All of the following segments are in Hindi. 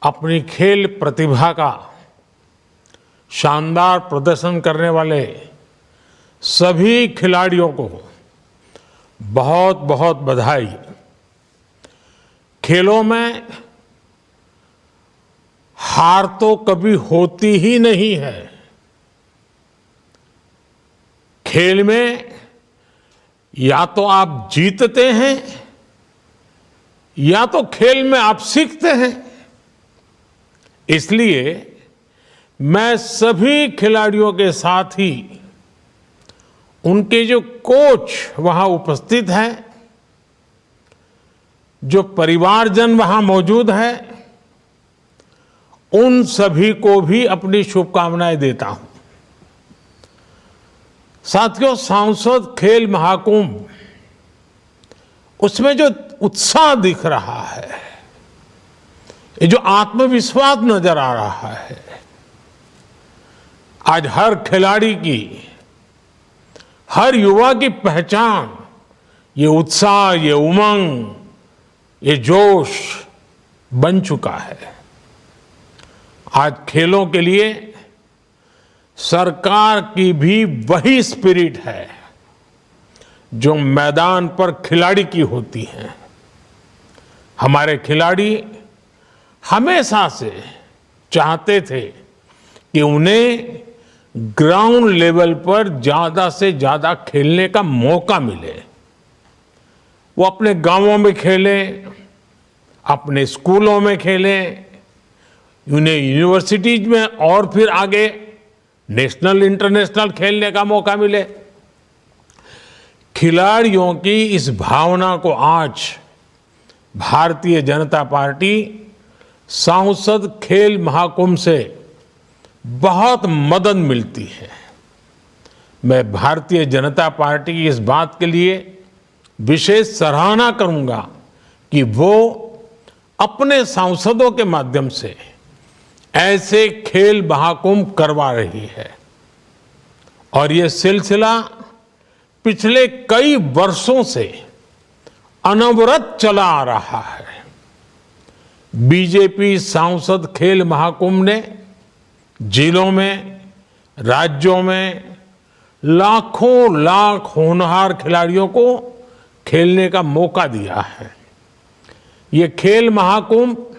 अपनी खेल प्रतिभा का शानदार प्रदर्शन करने वाले सभी खिलाड़ियों को बहुत बहुत बधाई। खेलों में हार तो कभी होती ही नहीं है। खेल में या तो आप जीतते हैं या तो खेल में आप सीखते हैं। इसलिए मैं सभी खिलाड़ियों के साथ ही उनके जो कोच वहां उपस्थित हैं, जो परिवारजन वहां मौजूद है, उन सभी को भी अपनी शुभकामनाएं देता हूं। साथियों, सांसद खेल महाकुंभ, उसमें जो उत्साह दिख रहा है, ये जो आत्मविश्वास नजर आ रहा है, आज हर खिलाड़ी की, हर युवा की पहचान ये उत्साह, ये उमंग, ये जोश बन चुका है। आज खेलों के लिए सरकार की भी वही स्पिरिट है जो मैदान पर खिलाड़ी की होती है। हमारे खिलाड़ी हमेशा से चाहते थे कि उन्हें ग्राउंड लेवल पर ज्यादा से ज्यादा खेलने का मौका मिले। वो अपने गांवों में खेलें, अपने स्कूलों में खेलें, उन्हें यूनिवर्सिटीज में और फिर आगे नेशनल इंटरनेशनल खेलने का मौका मिले। खिलाड़ियों की इस भावना को आज भारतीय जनता पार्टी सांसद खेल महाकुंभ से बहुत मदद मिलती है। मैं भारतीय जनता पार्टी की इस बात के लिए विशेष सराहना करूंगा कि वो अपने सांसदों के माध्यम से ऐसे खेल महाकुंभ करवा रही है और ये सिलसिला पिछले कई वर्षों से अनवरत चला आ रहा है। बीजेपी सांसद खेल महाकुंभ ने जिलों में, राज्यों में लाखों लाख होनहार खिलाड़ियों को खेलने का मौका दिया है। ये खेल महाकुंभ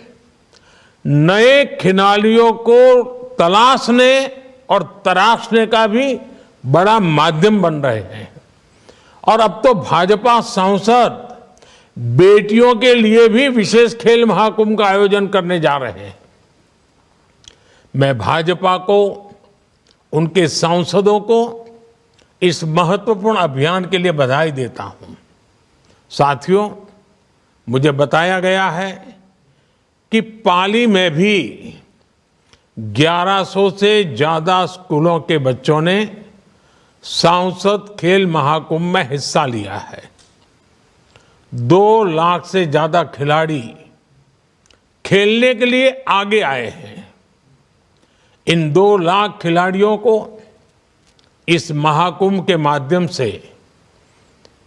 नए खिलाड़ियों को तलाशने और तराशने का भी बड़ा माध्यम बन रहे हैं। और अब तो भाजपा सांसद बेटियों के लिए भी विशेष खेल महाकुंभ का आयोजन करने जा रहे हैं। मैं भाजपा को, उनके सांसदों को इस महत्वपूर्ण अभियान के लिए बधाई देता हूं। साथियों, मुझे बताया गया है कि पाली में भी 1100 से ज्यादा स्कूलों के बच्चों ने सांसद खेल महाकुंभ में हिस्सा लिया है। 2 लाख से ज्यादा खिलाड़ी खेलने के लिए आगे आए हैं। इन 2 लाख खिलाड़ियों को इस महाकुंभ के माध्यम से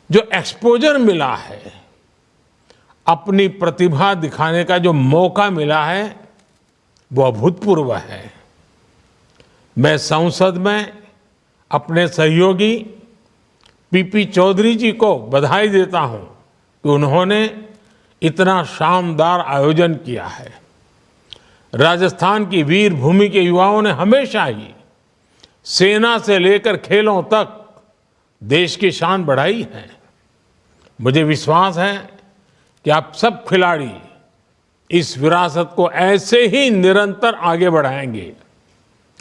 जो एक्सपोजर मिला है, अपनी प्रतिभा दिखाने का जो मौका मिला है, वो अभूतपूर्व है। मैं संसद में अपने सहयोगी पीपी चौधरी जी को बधाई देता हूं कि उन्होंने इतना शानदार आयोजन किया है। राजस्थान की वीर भूमि के युवाओं ने हमेशा ही सेना से लेकर खेलों तक देश की शान बढ़ाई है। मुझे विश्वास है कि आप सब खिलाड़ी इस विरासत को ऐसे ही निरंतर आगे बढ़ाएंगे।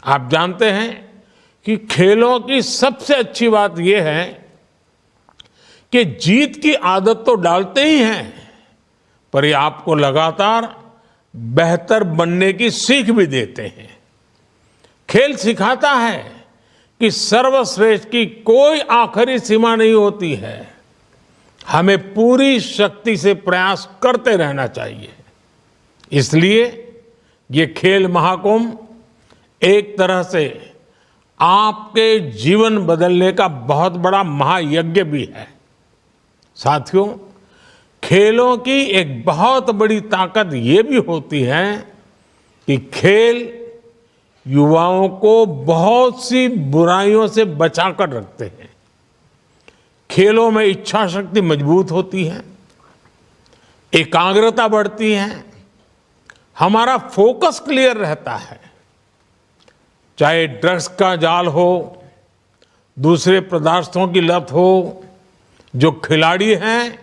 आप जानते हैं कि खेलों की सबसे अच्छी बात यह है कि जीत की आदत तो डालते ही हैं, पर ये आपको लगातार बेहतर बनने की सीख भी देते हैं। खेल सिखाता है कि सर्वश्रेष्ठ की कोई आखिरी सीमा नहीं होती है। हमें पूरी शक्ति से प्रयास करते रहना चाहिए। इसलिए ये खेल महाकुंभ एक तरह से आपके जीवन बदलने का बहुत बड़ा महायज्ञ भी है। साथियों, खेलों की एक बहुत बड़ी ताकत ये भी होती है कि खेल युवाओं को बहुत सी बुराइयों से बचाकर रखते हैं। खेलों में इच्छा शक्ति मजबूत होती है, एकाग्रता बढ़ती है, हमारा फोकस क्लियर रहता है। चाहे ड्रग्स का जाल हो, दूसरे पदार्थों की लत हो, जो खिलाड़ी हैं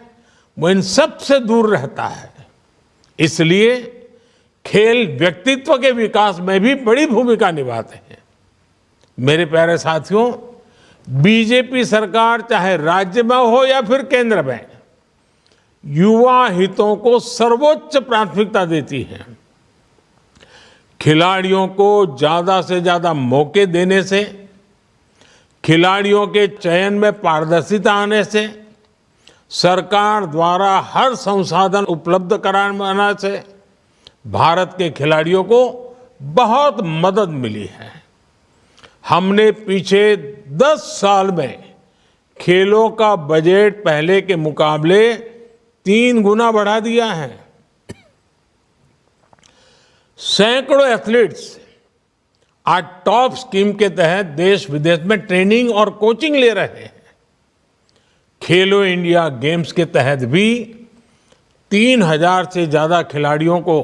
वो इन सब से दूर रहता है। इसलिए खेल व्यक्तित्व के विकास में भी बड़ी भूमिका निभाते हैं। मेरे प्यारे साथियों, बीजेपी सरकार चाहे राज्य में हो या फिर केंद्र में, युवा हितों को सर्वोच्च प्राथमिकता देती है। खिलाड़ियों को ज्यादा से ज्यादा मौके देने से, खिलाड़ियों के चयन में पारदर्शिता आने से, सरकार द्वारा हर संसाधन उपलब्ध कराने से भारत के खिलाड़ियों को बहुत मदद मिली है। हमने पीछे 10 साल में खेलों का बजट पहले के मुकाबले 3 गुना बढ़ा दिया है। सैकड़ों एथलीट्स आज टॉप स्कीम के तहत देश विदेश में ट्रेनिंग और कोचिंग ले रहे हैं। खेलो इंडिया गेम्स के तहत भी 3,000 से ज्यादा खिलाड़ियों को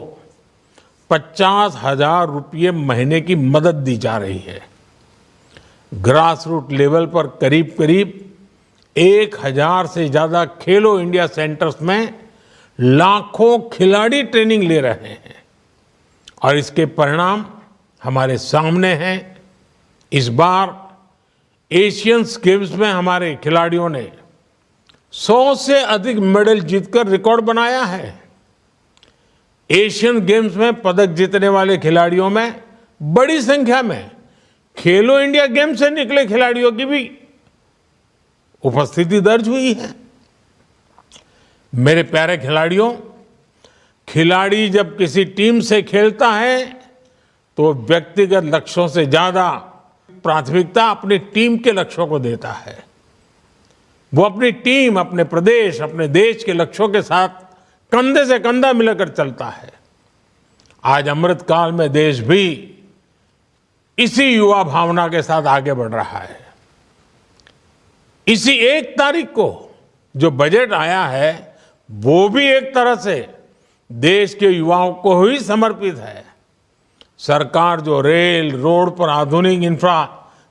50,000 रुपये महीने की मदद दी जा रही है। ग्रास रूट लेवल पर करीब करीब 1,000 से ज्यादा खेलो इंडिया सेंटर्स में लाखों खिलाड़ी ट्रेनिंग ले रहे हैं और इसके परिणाम हमारे सामने हैं। इस बार एशियन गेम्स में हमारे खिलाड़ियों ने 100 से अधिक मेडल जीतकर रिकॉर्ड बनाया है। एशियन गेम्स में पदक जीतने वाले खिलाड़ियों में बड़ी संख्या में खेलो इंडिया गेम्स से निकले खिलाड़ियों की भी उपस्थिति दर्ज हुई है। मेरे प्यारे खिलाड़ियों, खिलाड़ी जब किसी टीम से खेलता है तो व्यक्तिगत लक्ष्यों से ज्यादा प्राथमिकता अपनी टीम के लक्ष्यों को देता है। वो अपनी टीम, अपने प्रदेश, अपने देश के लक्ष्यों के साथ कंधे से कंधा मिलाकर चलता है। आज अमृत काल में देश भी इसी युवा भावना के साथ आगे बढ़ रहा है। इसी 1 तारीख को जो बजट आया है वो भी एक तरह से देश के युवाओं को ही समर्पित है। सरकार जो रेल, रोड पर आधुनिक इंफ्रा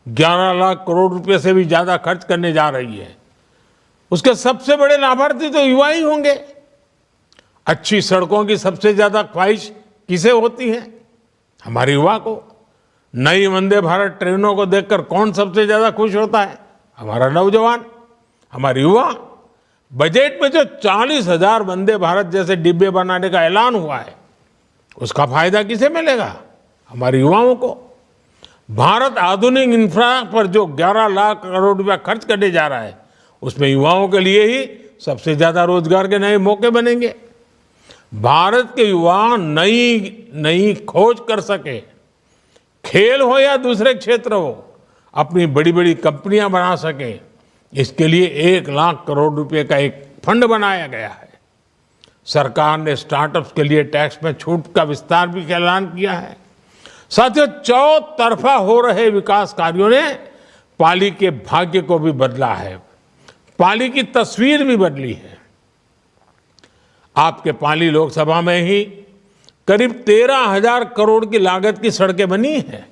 11 लाख करोड़ रुपए से भी ज्यादा खर्च करने जा रही है, उसके सबसे बड़े लाभार्थी तो युवा ही होंगे। अच्छी सड़कों की सबसे ज्यादा ख्वाहिश किसे होती है? हमारे युवा को। नई वंदे भारत ट्रेनों को देखकर कौन सबसे ज्यादा खुश होता है? हमारा नौजवान, हमारे युवा। बजट में जो 40,000 वंदे भारत जैसे डिब्बे बनाने का ऐलान हुआ है, उसका फायदा किसे मिलेगा? हमारे युवाओं को। भारत आधुनिक इंफ्रा पर जो 11 लाख करोड़ रुपया खर्च करने जा रहा है, उसमें युवाओं के लिए ही सबसे ज्यादा रोजगार के नए मौके बनेंगे। भारत के युवा नई खोज कर सके, खेल हो या दूसरे क्षेत्र हो, अपनी बड़ी बड़ी कंपनियां बना सके, इसके लिए 1 लाख करोड़ रुपए का एक फंड बनाया गया है। सरकार ने स्टार्टअप्स के लिए टैक्स में छूट का विस्तार भी ऐलान किया है। साथियों, चौतरफा हो रहे विकास कार्यों ने पाली के भाग्य को भी बदला है, पाली की तस्वीर भी बदली है। आपके पाली लोकसभा में ही करीब 13,000 करोड़ की लागत की सड़कें बनी हैं।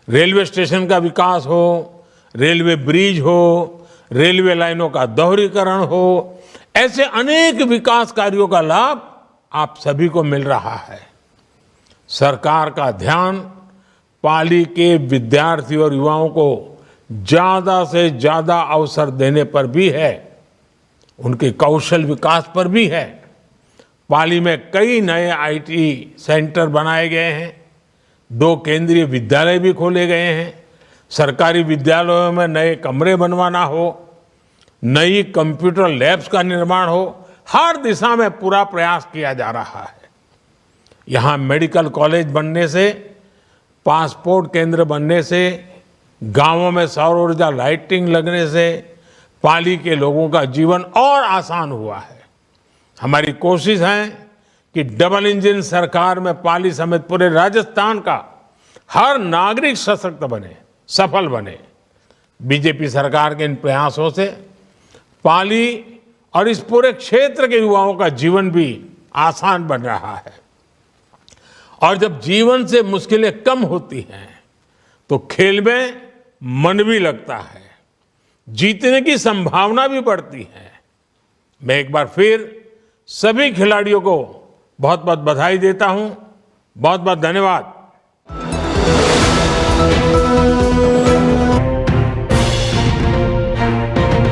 रेलवे स्टेशन का विकास हो, रेलवे ब्रिज हो, रेलवे लाइनों का दोहरीकरण हो, ऐसे अनेक विकास कार्यों का लाभ आप सभी को मिल रहा है। सरकार का ध्यान पाली के विद्यार्थी और युवाओं को ज्यादा से ज्यादा अवसर देने पर भी है, उनके कौशल विकास पर भी है। पाली में कई नए आईटी सेंटर बनाए गए हैं, 2 केंद्रीय विद्यालय भी खोले गए हैं। सरकारी विद्यालयों में नए कमरे बनवाना हो, नई कंप्यूटर लैब्स का निर्माण हो, हर दिशा में पूरा प्रयास किया जा रहा है। यहाँ मेडिकल कॉलेज बनने से, पासपोर्ट केंद्र बनने से, गांवों में सौर ऊर्जा लाइटिंग लगने से पाली के लोगों का जीवन और आसान हुआ है। हमारी कोशिश है कि डबल इंजन सरकार में पाली समेत पूरे राजस्थान का हर नागरिक सशक्त बने, सफल बने। बीजेपी सरकार के इन प्रयासों से पाली और इस पूरे क्षेत्र के युवाओं का जीवन भी आसान बन रहा है। और जब जीवन से मुश्किलें कम होती हैं तो खेल में मन भी लगता है, जीतने की संभावना भी बढ़ती है। मैं एक बार फिर सभी खिलाड़ियों को बहुत बहुत बधाई देता हूं। बहुत बहुत धन्यवाद।